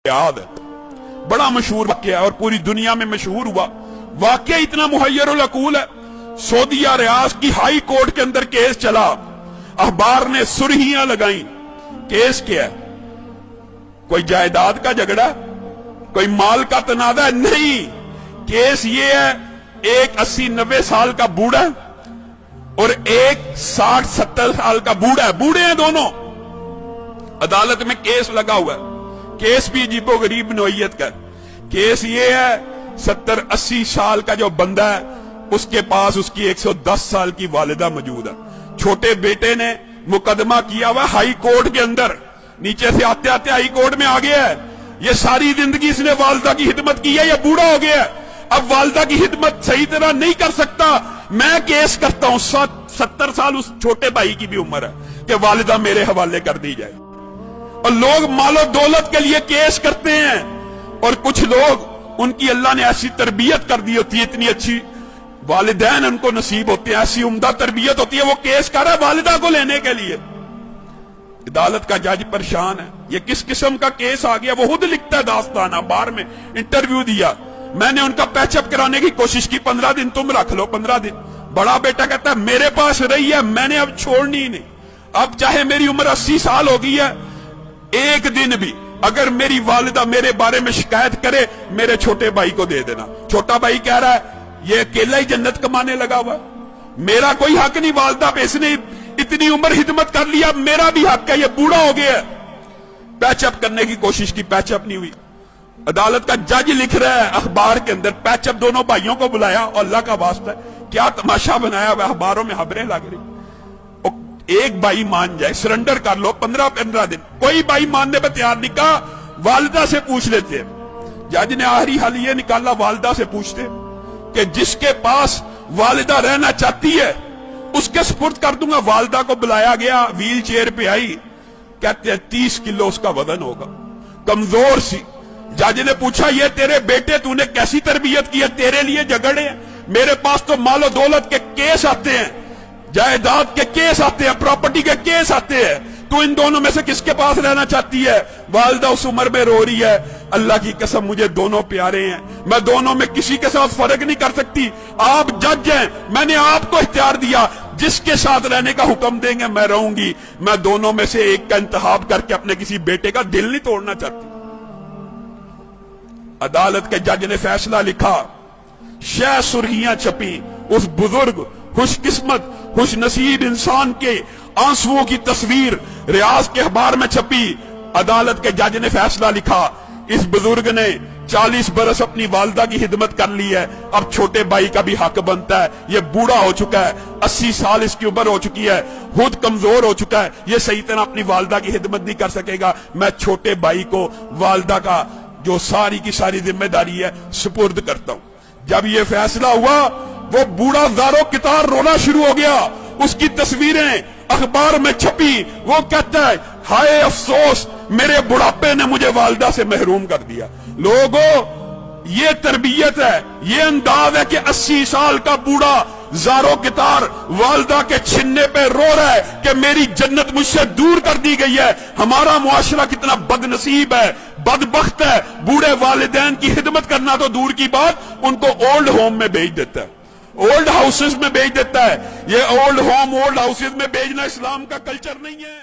याद है, बड़ा मशहूर वाकया है और पूरी दुनिया में मशहूर हुआ। वाकया इतना मुहय्यरुल अकूल है। सऊदीया रियाज की हाई कोर्ट के अंदर केस चला, अखबार ने सुर्खियां लगाई। केस क्या है? कोई जायदाद का झगड़ा, कोई माल का तनाजा? नहीं, केस ये है, एक 80-90 साल का बूढ़ा और एक 60-70 साल का बूढ़ा है, बूढ़े हैं दोनों। अदालत में केस लगा हुआ है। केस भी अजीबो गरीब नौइयत का। केस ये है, 70-80 साल का जो बंदा है उसके पास उसकी 110 साल की वालिदा मौजूद है। छोटे बेटे ने मुकदमा किया हुआ हाई कोर्ट के अंदर, नीचे से आते आते हाई कोर्ट में आ गया है। ये सारी जिंदगी इसने वालिदा की खिदमत की है, ये बूढ़ा हो गया है, अब वालिदा की खिदमत सही तरह नहीं कर सकता। मैं केस करता हूं, 70 साल उस छोटे भाई की भी उम्र है कि वालिदा मेरे हवाले कर दी जाए। और लोग मालो दौलत के लिए केस करते हैं, और कुछ लोग उनकी अल्लाह ने ऐसी तरबियत कर दी होती है, इतनी अच्छी वालिदैन उनको नसीब होते हैं, ऐसी उम्दा तरबियत होती है, वो केस कर रहा है वालिदा को लेने के लिए। अदालत का जज परेशान है, ये किस किस्म का केस आ गया। वो खुद लिखता है दास्तान, अखबार में इंटरव्यू दिया। मैंने उनका पैचअप कराने की कोशिश की, 15 दिन तुम रख लो, 15 दिन। बड़ा बेटा कहता है मेरे पास रही है, मैंने अब छोड़नी ही नहीं। अब चाहे मेरी उम्र 80 साल हो गई है, एक दिन भी अगर मेरी वालिदा मेरे बारे में शिकायत करे, मेरे छोटे भाई को दे देना। छोटा भाई कह रहा है ये अकेला ही जन्नत कमाने लगा हुआ, मेरा कोई हक नहीं वालिदा पे, इसने इतनी उम्र खिदमत कर लिया, मेरा भी हक है, ये बूढ़ा हो गया। पैचअप करने की कोशिश की, पैचअप नहीं हुई। अदालत का जज लिख रहा है अखबार के अंदर, पैचअप दोनों भाइयों को बुलाया, और अल्लाह का वास्ता क्या तमाशा बनाया हुआ, अखबारों में खबरें लग रही। एक भाई मान जाए, सरेंडर कर लो, 15-15 दिन। कोई भाई मानने पर तैयार नहीं, कहा वालिदा से पूछ लेते। जज ने आखिरी हल ये निकाला, वालिदा से पूछते कि जिसके पास वालिदा रहना चाहती है उसके सुपुर्द कर दूंगा। वालिदा को बुलाया गया, व्हील चेयर पे आई, कहते हैं 30 किलो उसका वजन होगा, कमजोर सी। जज ने पूछा ये तेरे बेटे तूने कैसी तरबियत की है, तेरे लिए झगड़े हैं, मेरे पास तो मालो दौलत के केस आते हैं, जायदाद के केस आते हैं, प्रॉपर्टी के केस आते हैं, तू इन दोनों में से किसके पास रहना चाहती है? वालिदा उस उम्र में रो रही है, अल्लाह की कसम मुझे दोनों प्यारे हैं, मैं दोनों में किसी के साथ फर्क नहीं कर सकती। आप जज हैं, मैंने आपको इख्तियार दिया, जिसके साथ रहने का हुक्म देंगे मैं रहूंगी। मैं दोनों में से एक का इंतखाब करके अपने किसी बेटे का दिल नहीं तोड़ना चाहती। अदालत के जज ने फैसला लिखा, शह सुर्खियां छपी, उस बुजुर्ग खुशकिस्मत खुश नसीब इंसान के आंसुओं की तस्वीर रियाज के अखबार में छपी। अदालत के जज ने फैसला लिखा, इस बुजुर्ग ने 40 बरस अपनी वालिदा की खिदमत कर ली है, अब छोटे भाई का भी हक बनता है। ये बूढ़ा हो चुका है, 80 साल इसकी उम्र हो चुकी है, खुद कमजोर हो चुका है, ये सही तरह अपनी वालिदा की खिदमत नहीं कर सकेगा। मैं छोटे भाई को वालिदा का जो सारी की सारी जिम्मेदारी है सुपुर्द करता हूं। जब ये फैसला हुआ, वो बूढ़ा ज़ारो कितार रोना शुरू हो गया, उसकी तस्वीरें अखबार में छपी। वो कहता है हाय अफसोस, मेरे बुढ़ापे ने मुझे वालिदा से महरूम कर दिया। लोगों, ये तरबियत है, ये अंदाज है कि 80 साल का बूढ़ा ज़ारो कितार वालिदा के छिन्ने पे रो रहा है कि मेरी जन्नत मुझसे दूर कर दी गई है। हमारा मुआशरा कितना बदनसीब है, बदबख्त है, बूढ़े वालिदैन की खिदमत करना तो दूर की बात, उनको ओल्ड होम में भेज देता है, ओल्ड हाउसेस में भेज देता है। ये ओल्ड होम, ओल्ड हाउसेस में भेजना इस्लाम का कल्चर नहीं है।